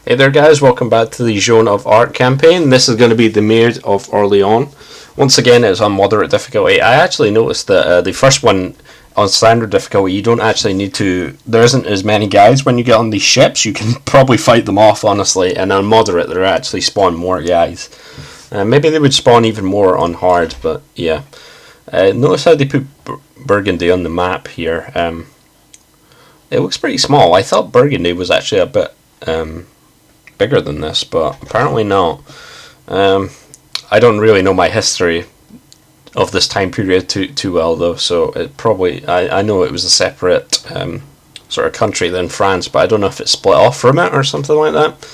Hey there guys, welcome back to the Joan of Arc campaign. This is going to be the Maid of Orléans. Once again, it's on moderate difficulty. I actually noticed that the first one on standard difficulty, you don't actually need to, there isn't as many guys when you get on these ships. You can probably fight them off, honestly, and on moderate there actually spawn more guys. Maybe they would spawn even more on hard, but yeah. Notice how they put Burgundy on the map here. It looks pretty small. I thought Burgundy was actually a bit bigger than this, but apparently not. I don't really know my history of this time period too well though, so it probably, I know it was a separate sort of country than France, but I don't know if it split off from it or something like that.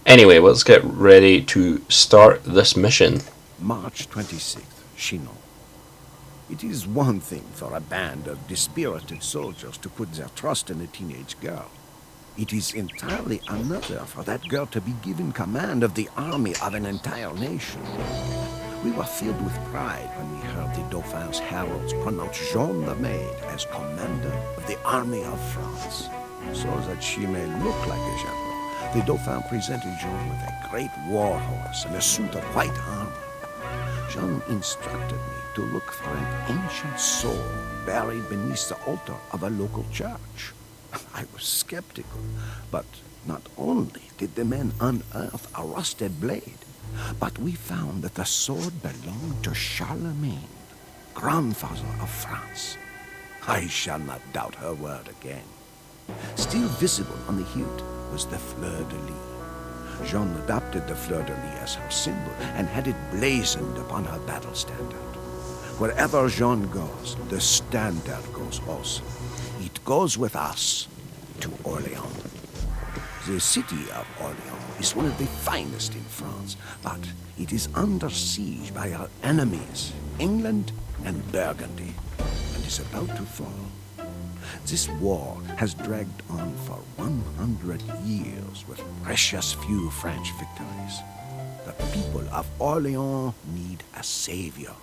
Anyway, let's get ready to start this mission. March 26th, Chinon. It is one thing for a band of dispirited soldiers to put their trust in a teenage girl. It is entirely another for that girl to be given command of the army of an entire nation. We were filled with pride when we heard the Dauphin's heralds pronounce Jean the Maid as commander of the army of France. So that she may look like a general, the Dauphin presented Jean with a great war horse and a suit of white armor. Jean instructed me to look for an ancient soul buried beneath the altar of a local church. I was skeptical, but not only did the men unearth a rusted blade, but we found that the sword belonged to Charlemagne, grandfather of France. I shall not doubt her word again. Still visible on the hilt was the fleur-de-lis. Jean adopted the fleur-de-lis as her symbol and had it blazoned upon her battle standard. Wherever Jean goes, the standard goes also. It goes with us to Orléans. The city of Orléans is one of the finest in France, but it is under siege by our enemies, England and Burgundy, and is about to fall. This war has dragged on for 100 years with precious few French victories. The people of Orléans need a savior.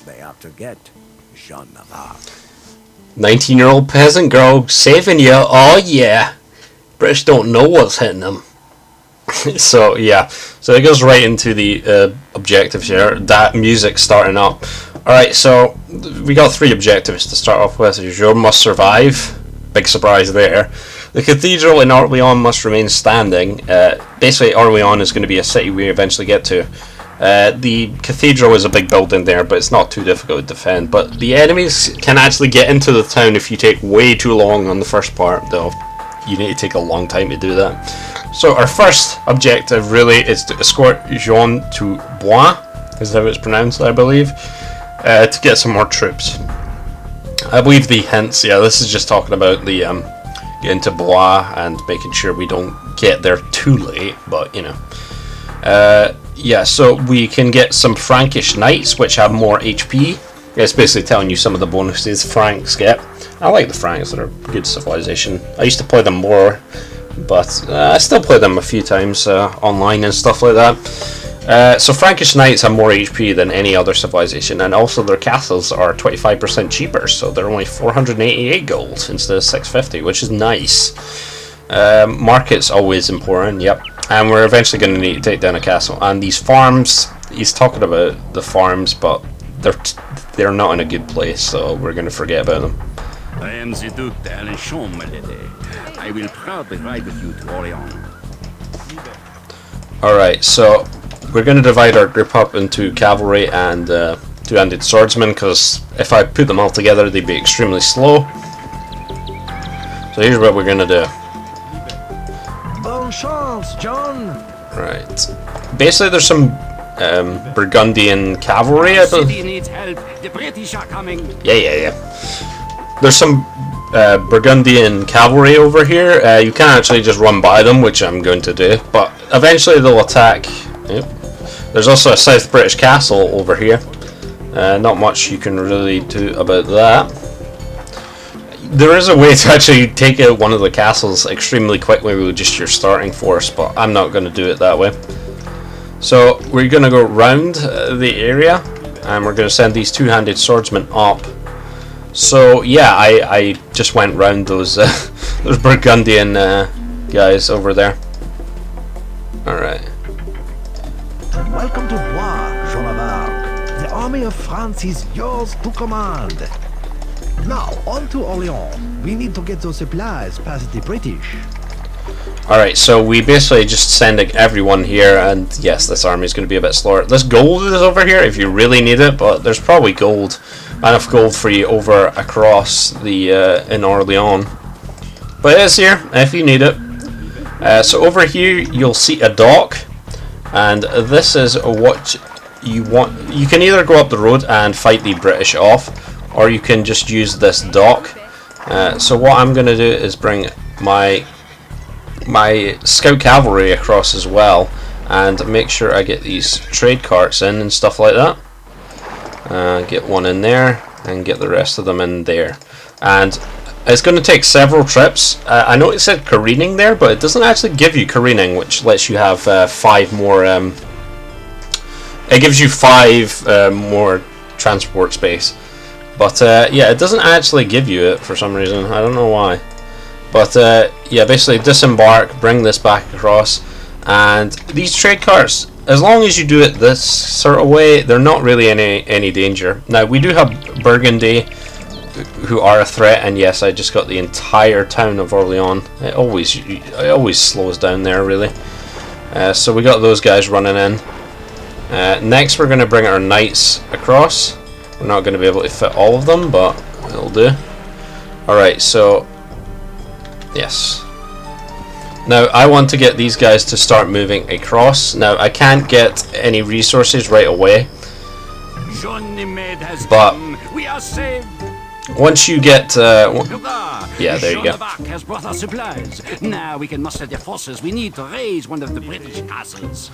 They are to get Jean of Arc. 19-year-old peasant girl saving you, oh yeah. British don't know what's hitting them. So yeah, so it goes right into the objectives here. That music starting up. Alright, so we got 3 objectives to start off with. Jean must survive. Big surprise there. The cathedral in Orléans must remain standing. Basically, Orléans is going to be a city we eventually get to. The cathedral is a big building there, but it's not too difficult to defend. But the enemies can actually get into the town if you take way too long on the first part, though. You need to take a long time to do that. So our first objective really is to escort Jean to Blois, is how it's pronounced, I believe, to get some more troops. I believe the hints, yeah, this is just talking about the getting to Blois and making sure we don't get there too late, but you know. Yeah, so we can get some Frankish knights, which have more HP. It's basically telling you some of the bonuses Franks get. I like the Franks, they're a good civilization. I used to play them more, but I still play them a few times online and stuff like that. So Frankish knights have more HP than any other civilization, and also their castles are 25% cheaper, so they're only 488 gold instead of 650, which is nice. Market's always important, yep. And we're eventually going to need to take down a castle. And these farms, he's talking about the farms, but they're not in a good place, so we're going to forget about them. I am the Duc d'Alençon, my lady. I will proudly ride with you to Orléans. Alright, so we're going to divide our group up into cavalry and two-handed swordsmen, because if I put them all together, they'd be extremely slow. So here's what we're going to do. Bonne chance, John. Right. Basically, there's some Burgundian cavalry, I believe. City needs help. The British are coming. Yeah. There's some Burgundian cavalry over here. You can actually just run by them, which I'm going to do. But eventually they'll attack. Yep. There's also a South British castle over here. Not much you can really do about that. There is a way to actually take out one of the castles extremely quickly with just your starting force, but I'm not going to do it that way. So we're going to go round the area, and we're going to send these two-handed swordsmen up. So yeah, I just went round those those Burgundian guys over there. Alright. Welcome to Blois, Jean of Arc. The army of France is yours to command. Now, on to Orléans. We need to get those supplies past the British. Alright, so we basically just sending everyone here, and yes, this army is going to be a bit slower. This gold is over here if you really need it, but there's probably enough gold for you over across the in Orléans. But it is here if you need it. So over here you'll see a dock, and this is what you want. You can either go up the road and fight the British off, or you can just use this dock. So what I'm going to do is bring my scout cavalry across as well, and make sure I get these trade carts in and stuff like that. Get one in there and get the rest of them in there, and it's going to take several trips. I know it said careening there, but it doesn't actually give you careening, which lets you have 5 more. It gives you 5 more transport space, but yeah, it doesn't actually give you it for some reason. I don't know why. But yeah, basically disembark, bring this back across, and these trade carts, as long as you do it this sort of way, they're not really any danger. Now we do have Burgundy, who are a threat, and yes, I just got the entire town of Orléans. It always slows down there, really. So we got those guys running in. Next, we're going to bring our knights across. We're not going to be able to fit all of them, but it'll do. Alright, so yes. Now I want to get these guys to start moving across. Now I can't get any resources right away, Maid has but come. We are saved. once you get yeah, there you go. Jean of Arc has brought us supplies. Now we can muster the forces we need to raise one of the British castles.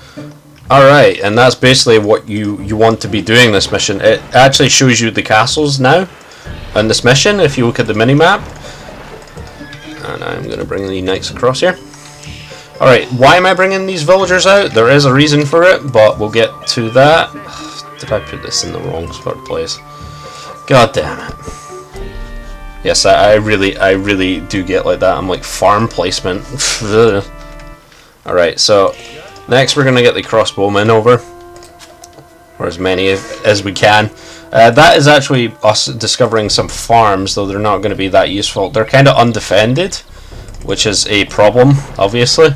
Alright, and that's basically what you want to be doing this mission. It actually shows you the castles now on this mission if you look at the mini-map. And I'm going to bring the knights across here. Alright, why am I bringing these villagers out? There is a reason for it, but we'll get to that. Did I put this in the wrong sort of place? God damn it. Yes, I really do get like that. I'm like farm placement. Alright, so next we're going to get the crossbowmen over. Or as many as we can. That is actually us discovering some farms, though they're not going to be that useful. They're kind of undefended, which is a problem, obviously.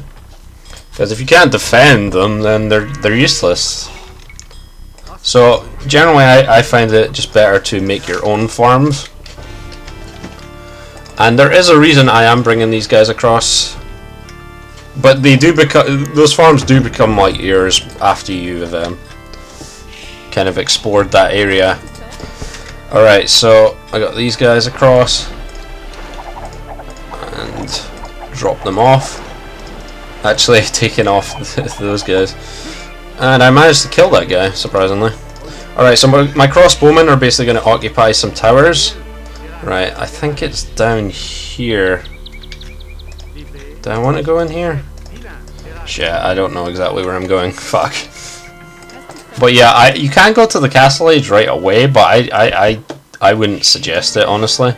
Because if you can't defend them, then they're useless. So generally, I find it just better to make your own farms. And there is a reason I am bringing these guys across. But they do those farms do become like yours after you've kind of explored that area. Alright, so I got these guys across and drop them off. Actually taking off those guys, and I managed to kill that guy, surprisingly. Alright, so my crossbowmen are basically going to occupy some towers. Right, I think it's down here. Do I want to go in here? Shit, I don't know exactly where I'm going. Fuck. But yeah, you can go to the castle age right away, but I wouldn't suggest it, honestly.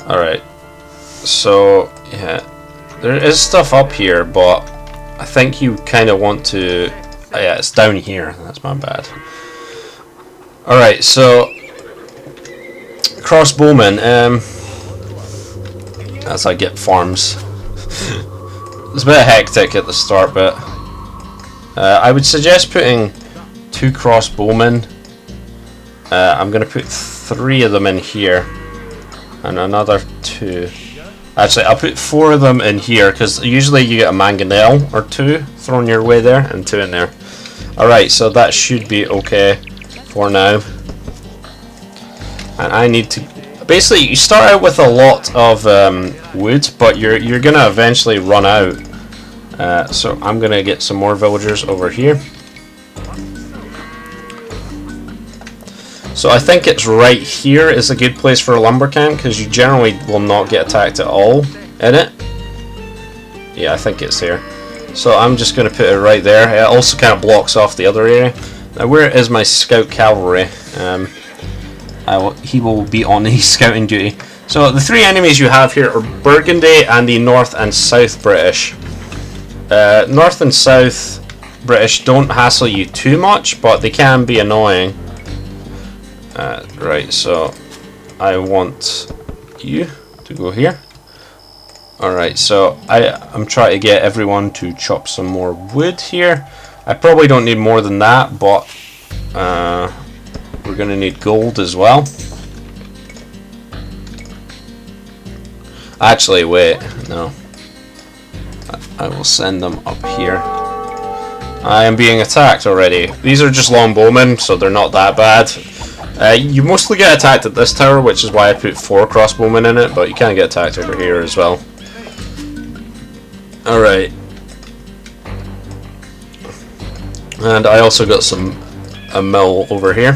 Alright, so yeah, there is stuff up here, but I think you kind of want to... yeah, it's down here. That's my bad. Alright, so crossbowmen. As I get farms. It's a bit hectic at the start, but I would suggest putting 2 crossbowmen. I'm going to put 3 of them in here, and another 2. Actually, I'll put 4 of them in here, because usually you get a mangonel or 2 thrown your way there, and 2 in there. Alright, so that should be okay for now. And I need to... Basically, you start out with a lot of wood, but you're going to eventually run out. So I'm going to get some more villagers over here. So I think it's right here is a good place for a lumber camp, because you generally will not get attacked at all in it. Yeah, I think it's here. So I'm just going to put it right there. It also kind of blocks off the other area. Now, where is my scout cavalry? He will be on his scouting duty. So the 3 enemies you have here are Burgundy and the North and South British. North and South British don't hassle you too much, but they can be annoying. Right, so I want you to go here. Alright, so I'm trying to get everyone to chop some more wood here. I probably don't need more than that, but we're going to need gold as well. Actually, wait, no. I will send them up here. I am being attacked already. These are just longbowmen, so they're not that bad. You mostly get attacked at this tower, which is why I put 4 crossbowmen in it, but you can get attacked over here as well. Alright. And I also got a mill over here.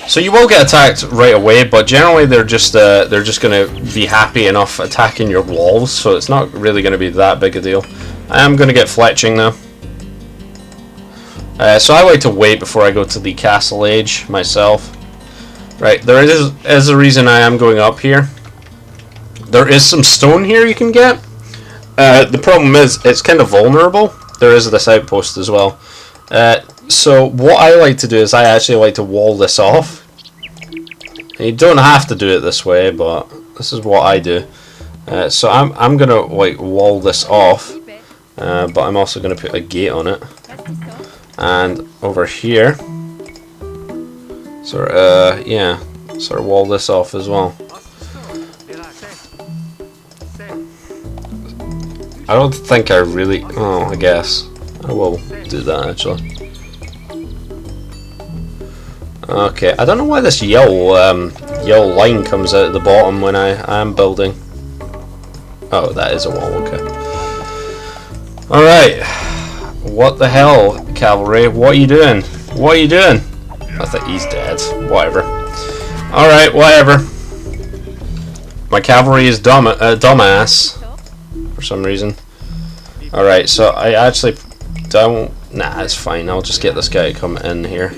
So you will get attacked right away, but generally they're just going to be happy enough attacking your walls, so it's not really going to be that big a deal. I am going to get fletching now. So I like to wait before I go to the castle age myself. Right, there is a reason I am going up here. There is some stone here you can get. The problem is it's kind of vulnerable. There is this outpost as well. So what I like to do is I actually like to wall this off. And you don't have to do it this way, but this is what I do. So I'm gonna like wall this off, but I'm also gonna put a gate on it. And over here, sort of wall this off as well. I don't think I really. Oh, I guess I will do that actually. Okay, I don't know why this yellow line comes out at the bottom when I am building. Oh, that is a wall. Okay. All right. What the hell, cavalry? What are you doing? What are you doing? I think he's dead. Whatever. All right, whatever. My cavalry is dumbass for some reason. All right, so I actually don't. Nah, it's fine. I'll just get this guy to come in here.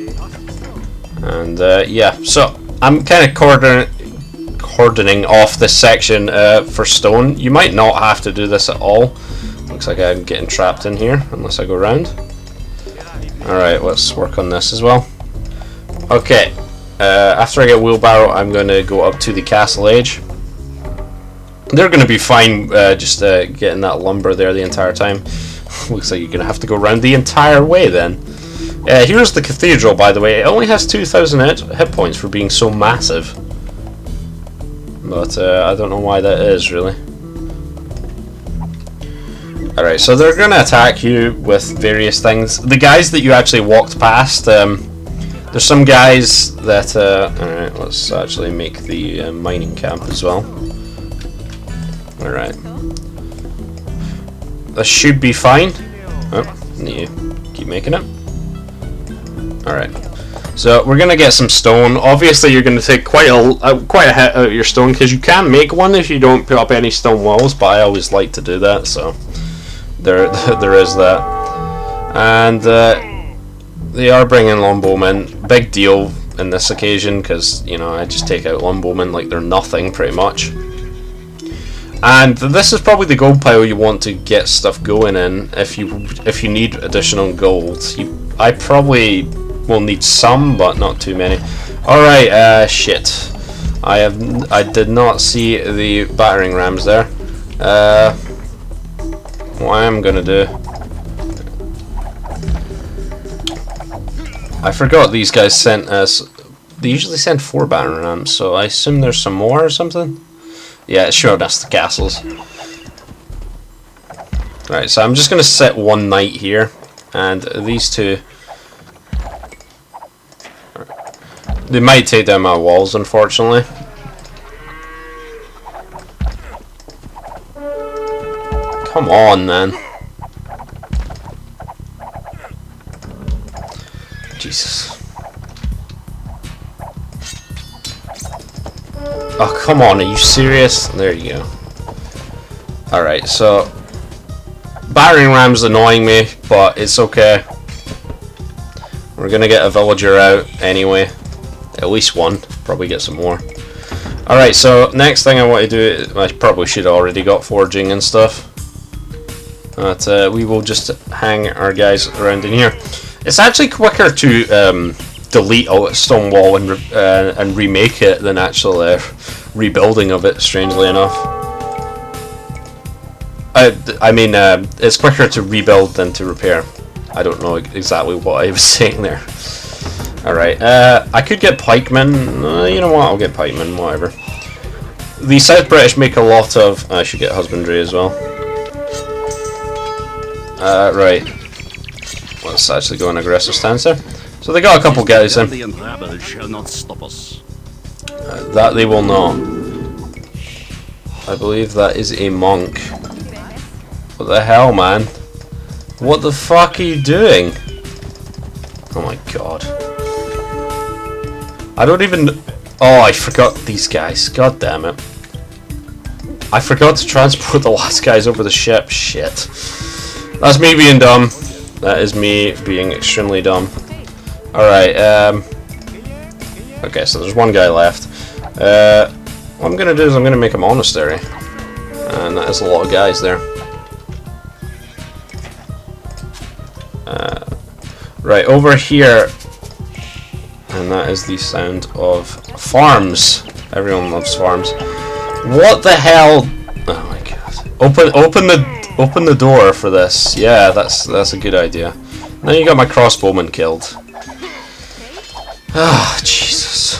And yeah, so I'm kind of cordoning off this section for stone. You might not have to do this at all. Looks like I'm getting trapped in here unless I go around. Alright, let's work on this as well. Okay, after I get wheelbarrow, I'm going to go up to the castle age. They're going to be fine just getting that lumber there the entire time. Looks like you're going to have to go around the entire way then. Here's the cathedral, by the way. It only has 2,000 hit points for being so massive. But I don't know why that is, really. Alright, so they're going to attack you with various things. The guys that you actually walked past, there's some guys that... Alright, let's actually make the mining camp as well. Alright. This should be fine. Oh, need to keep making it. Alright. So we're going to get some stone. Obviously you're going to take quite a hit out of your stone, because you can make one if you don't put up any stone walls, but I always like to do that, so... There is that, and they are bringing longbowmen. Big deal in this occasion, because you know I just take out longbowmen like they're nothing, pretty much. And this is probably the gold pile you want to get stuff going in if you need additional gold. I probably will need some, but not too many. All right, shit. I did not see the battering rams there. What I am gonna do, I forgot these guys sent us. They usually send 4 battering rams, so I assume there's some more or something. Yeah, it showed us the castles. Right, so I'm just gonna set one knight here, and these two. They might take down my walls, unfortunately. Come on, man. Jesus. Oh, come on, are you serious? There you go. Alright, so... battering ram's annoying me, but it's okay. We're gonna get a villager out anyway. At least one. Probably get some more. Alright, so next thing I want to do... I probably should have already got forging and stuff. But we will just hang our guys around in here. It's actually quicker to delete a stone wall and remake it than actual rebuilding of it, strangely enough. I mean, it's quicker to rebuild than to repair. I don't know exactly what I was saying there. Alright, I could get pikemen. You know what, I'll get pikemen, whatever. The South British make a lot of... I should get husbandry as well. Right. Let's actually go in aggressive stance there. So they got a couple guys in. That they will not. I believe that is a monk. What the hell, man? What the fuck are you doing? Oh my god. I don't even... Oh, I forgot these guys. God damn it. I forgot to transport the last guys over the ship. Shit. That's me being dumb. That is me being extremely dumb. Alright, okay, so there's one guy left. What I'm gonna do is I'm gonna make a monastery. And that is a lot of guys there. Right, over here. And that is the sound of farms. Everyone loves farms. What the hell? Oh my god. Open the door for this. Yeah, that's a good idea. Then you got my crossbowman killed. Ah, Jesus.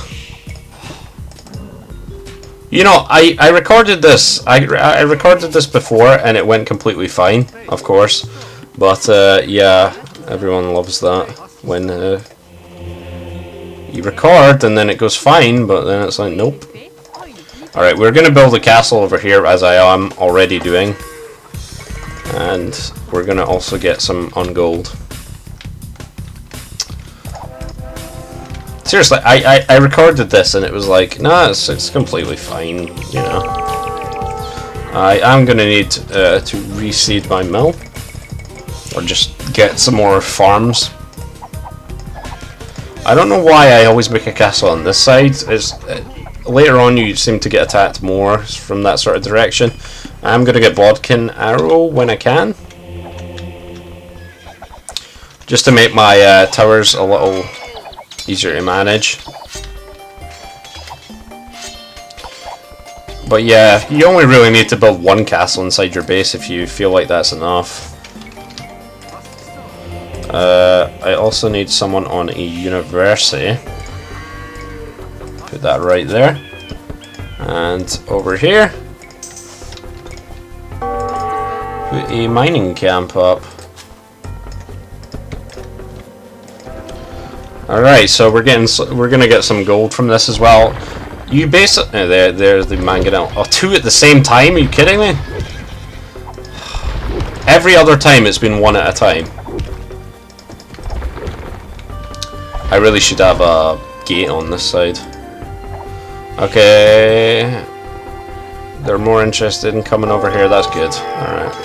You know, I recorded this. I recorded this before and it went completely fine, of course. But yeah, everyone loves that when you record and then it goes fine, but then it's like nope. Alright, we're gonna build a castle over here as I am already doing. And we're gonna also get some on gold. Seriously, I recorded this and it was like, nah, it's completely fine, you know. I am gonna need to reseed my mill. Or just get some more farms. I don't know why I always make a castle on this side. Later on you seem to get attacked more from that sort of direction. I'm gonna get Bodkin Arrow when I can. Just to make my towers a little easier to manage. But yeah, you only really need to build one castle inside your base if you feel like that's enough. I also need someone on a university. Put that right there. And over here, put a mining camp up. Alright, so we're gonna get some gold from this as well. You basically there's the manganese. Oh, two at the same time? Are you kidding me? Every other time it's been one at a time. I really should have a gate on this side. Okay. They're more interested in coming over here, that's good. Alright.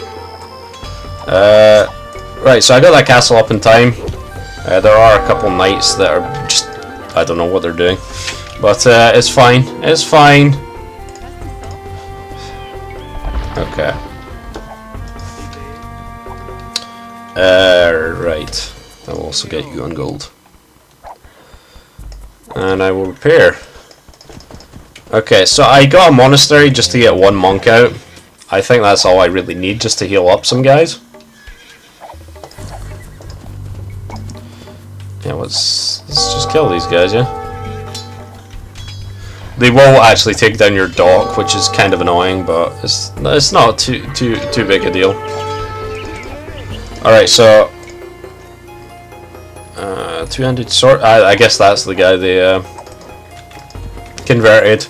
Right, so I got that castle up in time. There are a couple knights that are just... I don't know what they're doing. But it's fine. It's fine. Okay. Right. I will also get you on gold. And I will repair. Okay, so I got a monastery just to get one monk out. I think that's all I really need just to heal up some guys. Yeah, let's just kill these guys, yeah? They will actually take down your dock, which is kind of annoying, but it's not too big a deal. Alright, so... two-handed sword. I guess that's the guy they converted.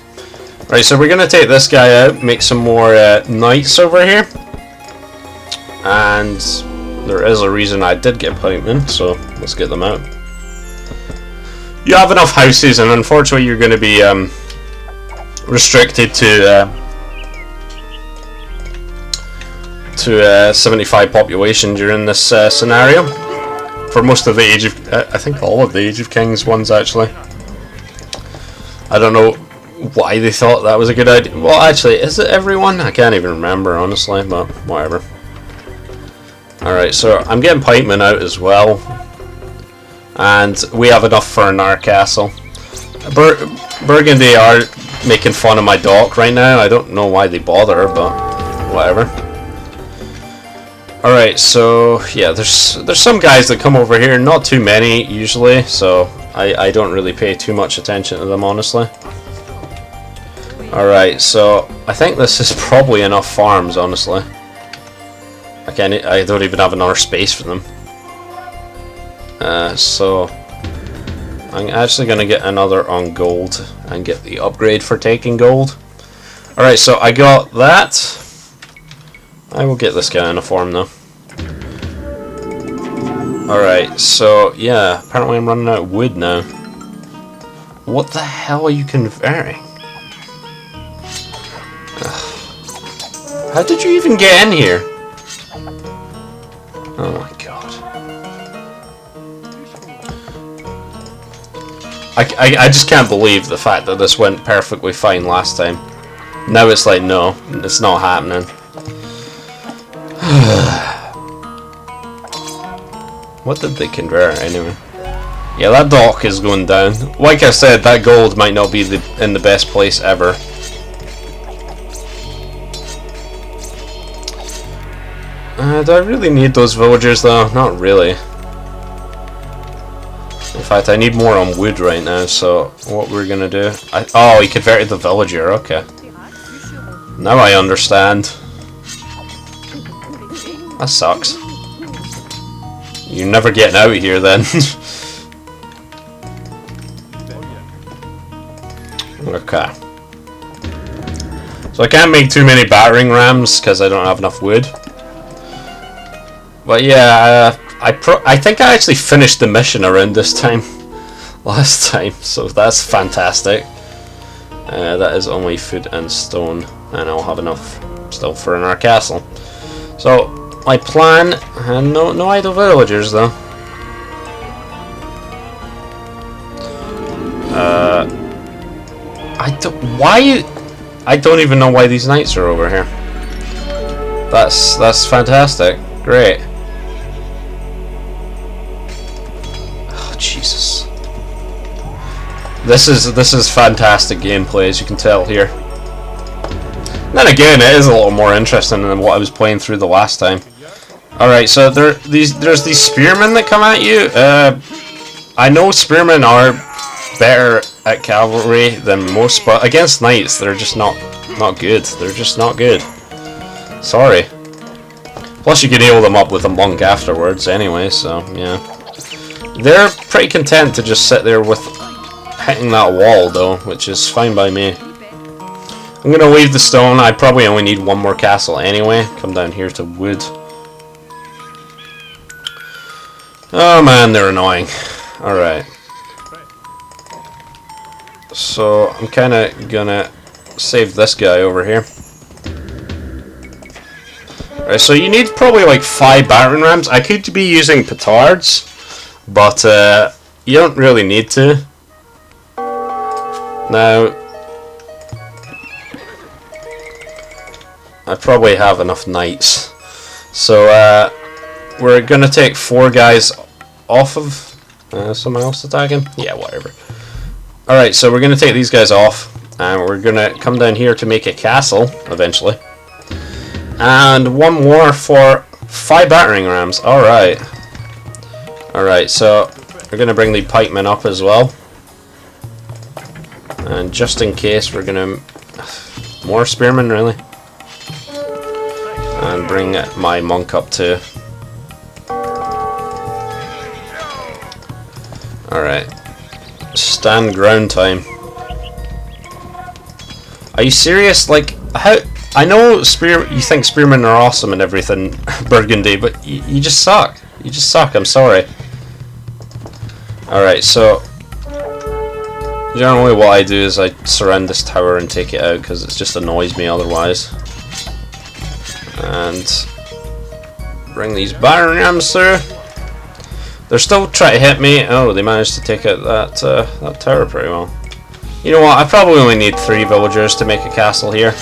Right, so we're gonna take this guy out, make some more knights over here, and there is a reason I did get pikemen, so let's get them out. You have enough houses, and unfortunately, you're going to be restricted to 75 population during this scenario. For most of the Age of... I think all of the Age of Kings ones, actually. I don't know why they thought that was a good idea. Well, actually, is it everyone? I can't even remember, honestly, but whatever. Alright, so I'm getting pikemen out as well. And we have enough for our castle. Burgundy are making fun of my dock right now. I don't know why they bother, but whatever. Alright, so yeah, there's some guys that come over here, not too many usually, so I don't really pay too much attention to them, honestly. Alright, so I think this is probably enough farms, honestly. I don't even have another space for them. So I'm actually going to get another on gold and get the upgrade for taking gold. Alright, so I got that. I will get this guy in a farm though. Alright, so yeah, apparently I'm running out of wood now. What the hell are you converting? How did you even get in here? Oh my god. I just can't believe the fact that this went perfectly fine last time. Now it's like, no, it's not happening. What did they convert anyway? Yeah, that dock is going down. Like I said, that gold might not be in the best place ever. Do I really need those villagers though? Not really. In fact, I need more on wood right now, so what we're gonna do... oh, he converted the villager, okay. Now I understand. That sucks. You're never getting out of here then. Okay. So I can't make too many battering rams because I don't have enough wood. But yeah, I think I actually finished the mission around this time. Last time, so that's fantastic. That is only food and stone, and I'll have enough still for in our castle. So my plan, and no idle villagers though. I don't even know why these knights are over here. That's fantastic. Great. Oh Jesus. This is fantastic gameplay, as you can tell here. Then again, it is a little more interesting than what I was playing through the last time. Alright, so there's these spearmen that come at you. I know spearmen are better at cavalry than most, but against knights they're just not good. They're just not good. Sorry. Plus you can heal them up with a monk afterwards anyway, so yeah. They're pretty content to just sit there with hitting that wall though, which is fine by me. I'm gonna leave the stone. I probably only need one more castle anyway. Come down here to wood. Oh man, they're annoying. Alright. So I'm kinda gonna save this guy over here. Alright, so you need probably like 5 battering rams. I could be using petards, but you don't really need to. Now, I probably have enough knights. So we're gonna take 4 guys off of someone else attacking? Yeah, whatever. Alright, so we're gonna take these guys off, and we're gonna come down here to make a castle eventually. And one more for 5 battering rams. Alright. Alright, so we're gonna bring the pikemen up as well. And just in case, we're gonna... more spearmen, really. And bring my monk up too. Alright. Stand ground time. Are you serious? Like, how... I know you think spearmen are awesome and everything, Burgundy, but you just suck. You just suck, I'm sorry. Alright, so... generally what I do is I surround this tower and take it out, because it just annoys me otherwise. And... bring these battering rams through. They're still trying to hit me. Oh, they managed to take out that tower pretty well. You know what, I probably only need 3 villagers to make a castle here.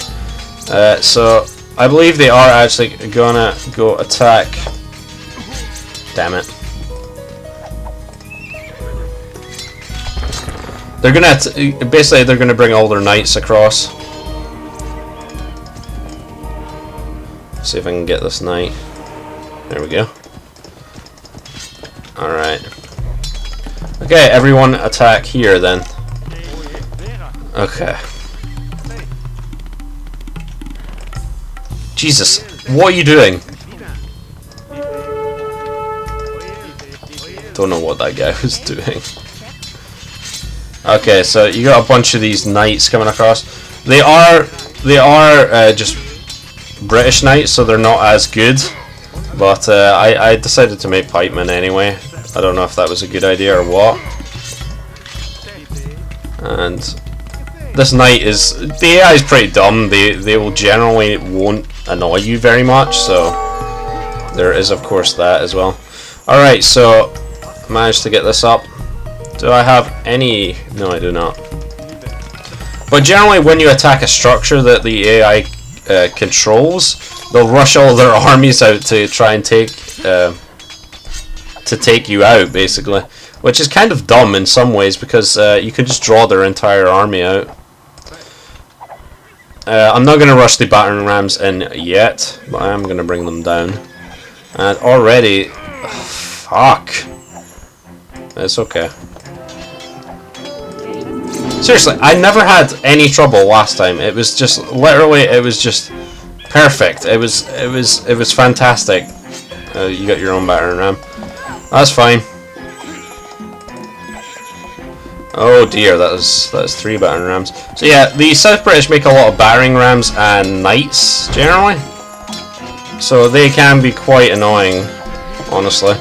So, I believe they are actually gonna go attack Damn it. They're gonna basically they're gonna bring all their knights across. See if I can get this knight. There we go. Alright. Okay, everyone attack here then. Okay. Jesus, what are you doing? Don't know what that guy was doing. Okay, so you got a bunch of these knights coming across. They are just British knights, so they're not as good. But I decided to make pikemen anyway. I don't know if that was a good idea or what. And this knight is, the AI is pretty dumb. They will generally won't annoy you very much. So there is of course that as well. All right, so I managed to get this up. Do I have any? No, I do not. But generally, when you attack a structure that the AI controls, they'll rush all their armies out to try and take you out, basically, which is kind of dumb in some ways because you can just draw their entire army out. I'm not going to rush the battering rams in yet, but I am going to bring them down. And already, fuck, it's okay. Seriously, I never had any trouble last time. It was just literally, it was just perfect. It was fantastic. You got your own battering ram. That's fine. Oh dear, that is 3 battering rams. So yeah, the South British make a lot of battering rams and knights generally. So they can be quite annoying, honestly.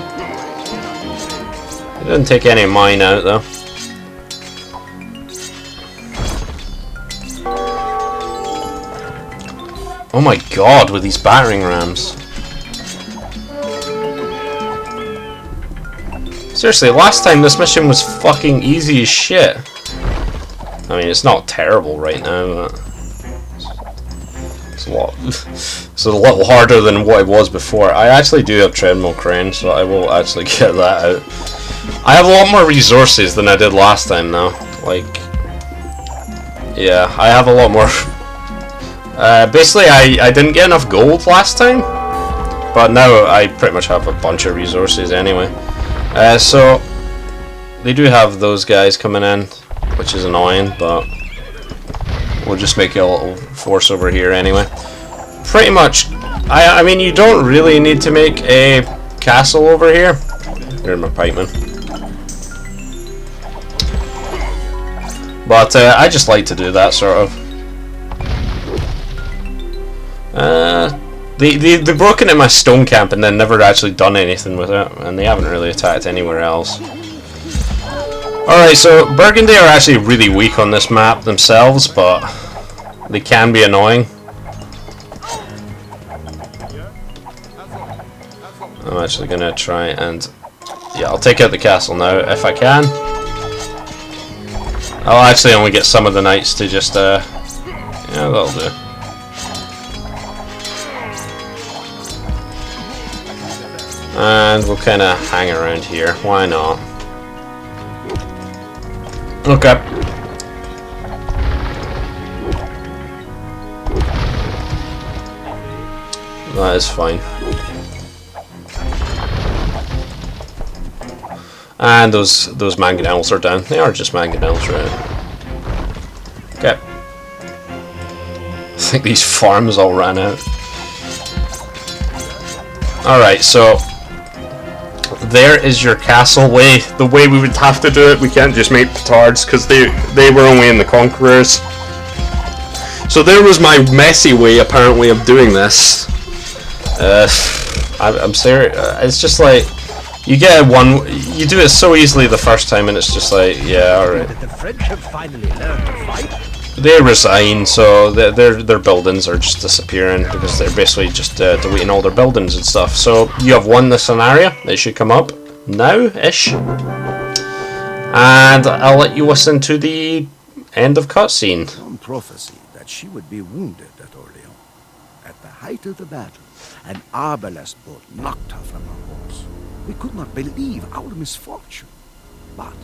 It didn't take any of mine out though. Oh my god, with these battering rams. Seriously, last time this mission was fucking easy as shit. I mean, it's not terrible right now, but it's a little harder than what it was before. I actually do have treadmill crane, so I will actually get that out. I have a lot more resources than I did last time now. Like, yeah, I have a lot more. Basically, I didn't get enough gold last time, but now I pretty much have a bunch of resources anyway. So they do have those guys coming in, which is annoying, but we'll just make a little force over here anyway. Pretty much, I mean, you don't really need to make a castle over here. Here's my pikeman. But I just like to do that sort of. They've broken in my stone camp and then never actually done anything with it, and they haven't really attacked anywhere else. Alright, so Burgundy are actually really weak on this map themselves, but they can be annoying. I'm actually going to try and... yeah, I'll take out the castle now if I can. I'll actually only get some of the knights to just... yeah, that'll do. And we'll kind of hang around here. Why not? Okay. That is fine. And those mangonels are down. They are just mangonels, right? Okay. I think these farms all ran out. Alright, so there is your castle way. The way we would have to do it, we can't just make petards because they were only in the Conquerors. So there was my messy way, apparently, of doing this. I'm serious. It's just like you get you do it so easily the first time, and it's just like, yeah, all right. Did the French have finally learned to fight? They resign, so their buildings are just disappearing because they're basically just deleting all their buildings and stuff. So you have won the scenario. It should come up now-ish. And I'll let you listen to the end of cutscene. One prophecy that she would be wounded at Orléans. At the height of the battle, an arbalest bolt knocked her from her horse. We could not believe our misfortune. But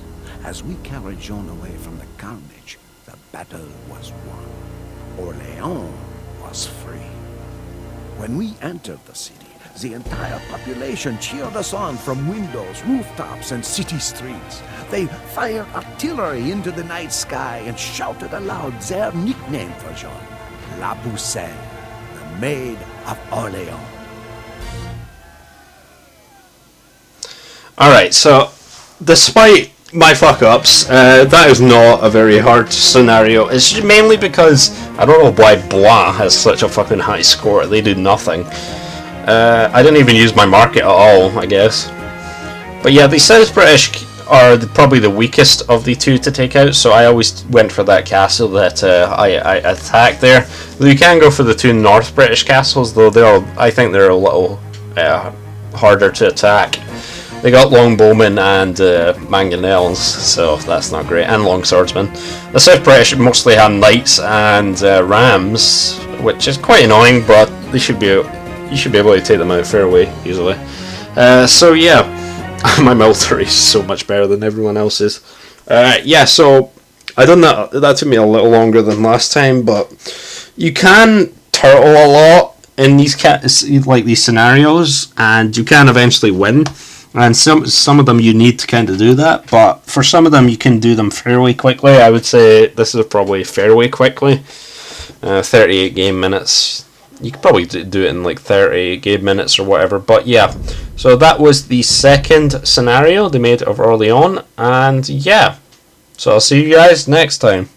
as we carried Jean away from the carnage, the battle was won. Orléans was free. When we entered the city, the entire population cheered us on from windows, rooftops, and city streets. They fired artillery into the night sky and shouted aloud their nickname for Jean, La Pucelle, the Maid of Orléans. Alright, so despite my fuck-ups, that is not a very hard scenario. It's mainly because I don't know why Blois has such a fucking high score. They do nothing. I didn't even use my market at all, I guess. But yeah, the South British are probably the weakest of the two to take out, so I always went for that castle that I attacked there. Though you can go for the two North British castles, though I think they're a little harder to attack. They got longbowmen and mangonels, so that's not great, and longswordsmen. The South British mostly have knights and rams, which is quite annoying, but you should be able to take them out fairly easily. So yeah, my military is so much better than everyone else's. Yeah, so I done that. That took me a little longer than last time, but you can turtle a lot in these these scenarios, and you can eventually win. And some of them you need to kind of do that, but for some of them you can do them fairly quickly. I would say this is probably fairly quickly. 38 game minutes. You could probably do it in like 30 game minutes or whatever. But yeah, so that was the second scenario, the Maid of Orléans, and yeah. So I'll see you guys next time.